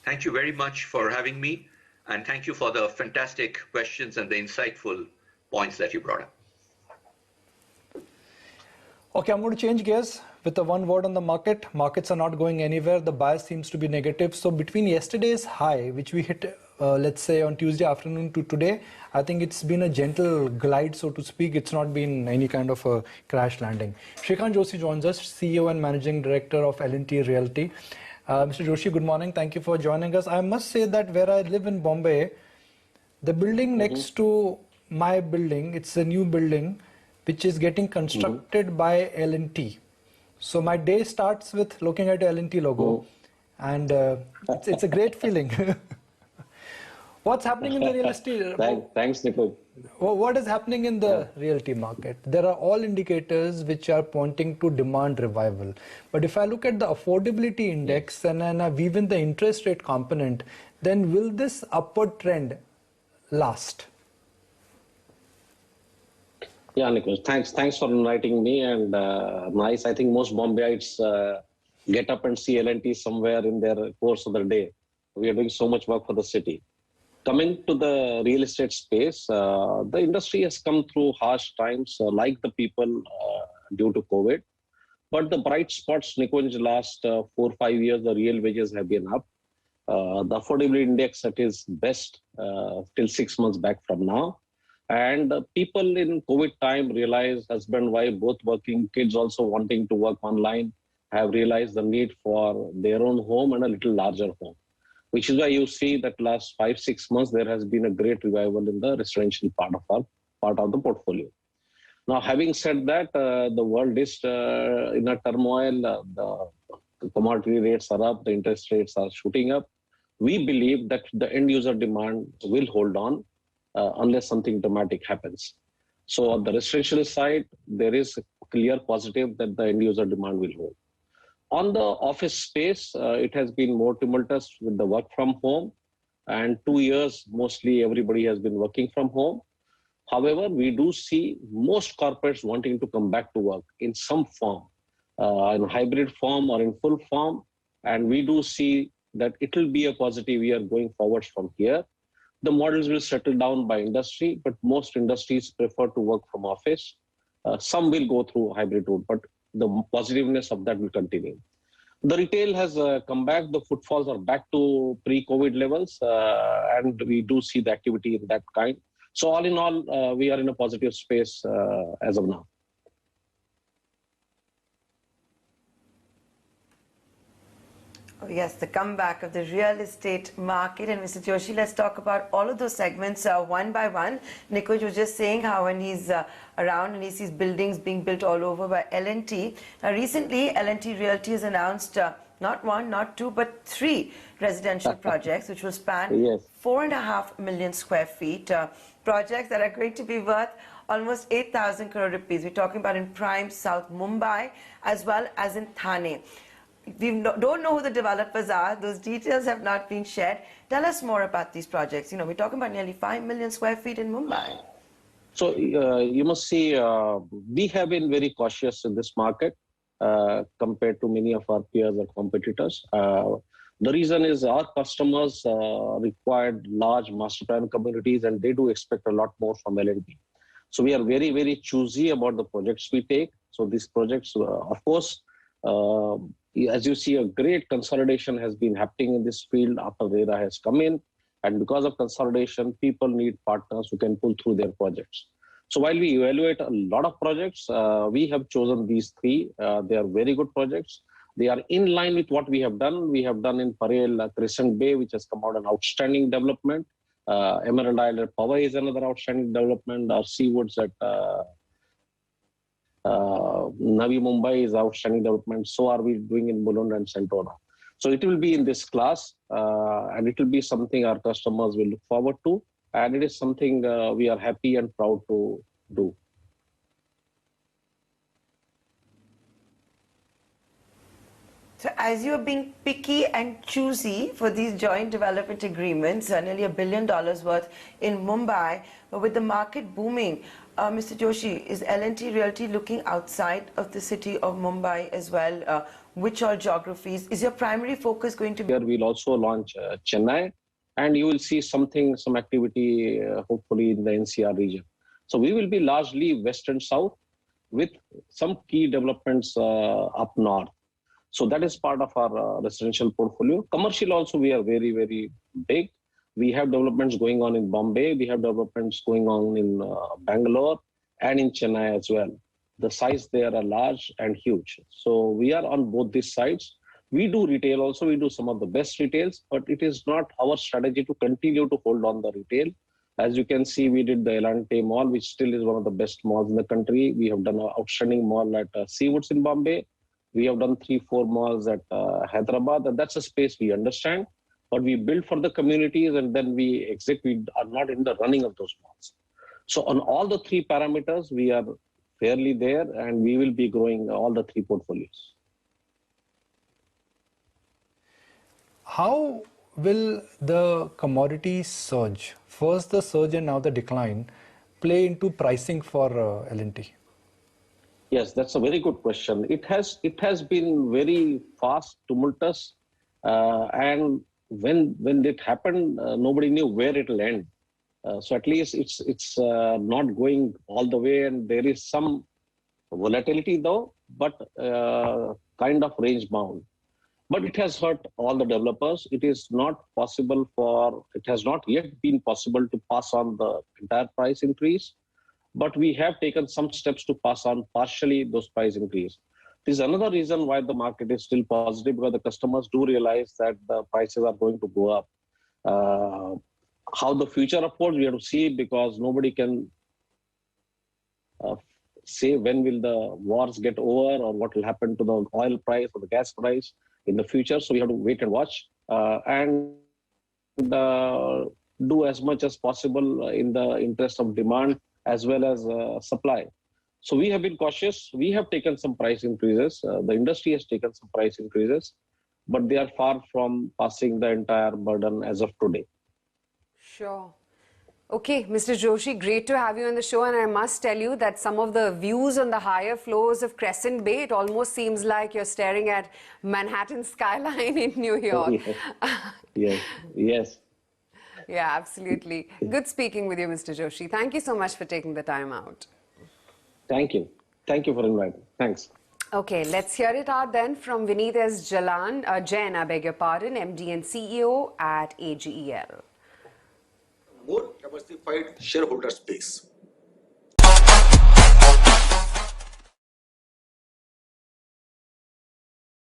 Thank you very much for having me, and thank you for the fantastic questions and the insightful points that you brought up. Okay, I'm going to change gears with a one word on the market. Markets are not going anywhere. The bias seems to be negative. So between yesterday's high, which we hit, let's say on Tuesday afternoon to today, I think it's been a gentle glide, so to speak. It's not been any kind of a crash landing. Shrikant Joshi joins us, CEO and Managing Director of L&T Realty. Mr. Joshi, good morning. Thank you for joining us. I must say that where I live in Bombay, the building next to my building, it's a new building, which is getting constructed by L&T. So my day starts with looking at the L&T logo, and it's a great feeling. What's happening in the real estate? Thanks, Nikunj. What is happening in the realty market? There are all indicators which are pointing to demand revival. But if I look at the affordability index and then I weave in the interest rate component, then will this upward trend last? Yeah, Nikunj, thanks for inviting me, and nice. I think most Bombayites get up and see L&T somewhere in their course of the day. We are doing so much work for the city. Coming to the real estate space, the industry has come through harsh times like the people due to COVID. But the bright spots, Nikunj, last 4 or 5 years, the real wages have been up. The affordability index at its best till 6 months back from now. And people in COVID time realized, husband, wife, both working, kids also wanting to work online, have realized the need for their own home and a little larger home, which is why you see that last 5-6 months, there has been a great revival in the residential part of the portfolio. Now, having said that, the world is in a turmoil, the commodity rates are up, the interest rates are shooting up. We believe that the end user demand will hold on unless something dramatic happens. So on the residential side, there is a clear positive that the end user demand will hold. On the office space, it has been more tumultuous with the work from home, and 2 years, mostly everybody has been working from home. However, we do see most corporates wanting to come back to work in some form, in hybrid form or in full form. And we do see that it will be a positive year going forward from here. The models will settle down by industry, but most industries prefer to work from office. Some will go through hybrid route, but the positiveness of that will continue. The retail has come back. The footfalls are back to pre-COVID levels, and we do see the activity in that kind. So all in all, we are in a positive space as of now. Oh, yes, the comeback of the real estate market. And Mr. Joshi, let's talk about all of those segments one by one. Nikunj was just saying how when he's around and he sees buildings being built all over by L&T. Recently, L&T Realty has announced not 1, not 2, but 3 residential projects, which will span 4.5 million square feet. Projects that are going to be worth almost 8,000 crore rupees. We're talking about in prime South Mumbai as well as in Thane. We don't know who the developers are. Those details have not been shared. Tell us more about these projects. You know, we're talking about nearly 5 million square feet in Mumbai. So you must see, we have been very cautious in this market compared to many of our peers or competitors. The reason is our customers required large master plan communities, and they do expect a lot more from L&T. So we are very, very choosy about the projects we take. So these projects, of course, as you see, a great consolidation has been happening in this field after RERA has come in. And because of consolidation, people need partners who can pull through their projects. So while we evaluate a lot of projects, we have chosen these 3. They are very good projects. They are in line with what we have done. We have done in Parel Crescent Bay, which has come out an outstanding development. Emerald Isle at Powai is another outstanding development. Our Seawoods at Navi Mumbai is outstanding development. So are we doing in Mulund and Santona. So it will be in this class, and it will be something our customers will look forward to. And it is something we are happy and proud to do. So as you're being picky and choosy for these joint development agreements, nearly $1 billion worth in Mumbai, but with the market booming, Mr. Joshi, is L&T Realty looking outside of the city of Mumbai as well? Which all geographies? Is your primary focus going to be? Here we'll also launch Chennai, and you will see some activity hopefully in the NCR region. So we will be largely west and south with some key developments up north. So that is part of our residential portfolio. Commercial also we are very, very big. We have developments going on in Bombay. We have developments going on in Bangalore and in Chennai as well. The size there are large and huge. So we are on both these sides. We do retail also. We do some of the best retails, but it is not our strategy to continue to hold on the retail. As you can see, we did the L&T Mall, which still is one of the best malls in the country. We have done an outstanding mall at Seawoods in Bombay. We have done 3-4 malls at Hyderabad, and that's a space we understand. But we build for the communities and then we exit. We are not in the running of those malls. So on all the 3 parameters, we are fairly there, and we will be growing all the 3 portfolios. How will the commodity surge, first the surge and now the decline, play into pricing for L&T? Yes, that's a very good question. It has been very fast, tumultuous, and when it happened, nobody knew where it will end. So at least it's not going all the way, and there is some volatility though, but kind of range bound. But it has hurt all the developers. It has not yet been possible to pass on the entire price increase, but we have taken some steps to pass on partially those price increase. This is another reason why the market is still positive, because the customers do realize that the prices are going to go up. How the future unfolds, we have to see, because nobody can say when will the wars get over or what will happen to the oil price or the gas price in the future. So we have to wait and watch and do as much as possible in the interest of demand as well as supply. So we have been cautious. We have taken some price increases. The industry has taken some price increases, but they are far from passing the entire burden as of today. Sure. Okay, Mr. Joshi, great to have you on the show. And I must tell you that some of the views on the higher floors of Crescent Bay, it almost seems like you're staring at Manhattan skyline in New York. Yes. Yeah, absolutely. Good speaking with you, Mr. Joshi. Thank you so much for taking the time out. Thank you. Thank you for inviting. Thanks. Okay, let's hear it out then from Vineet S. Jain, I beg your pardon, MD and CEO at AGEL. More diversified shareholder space.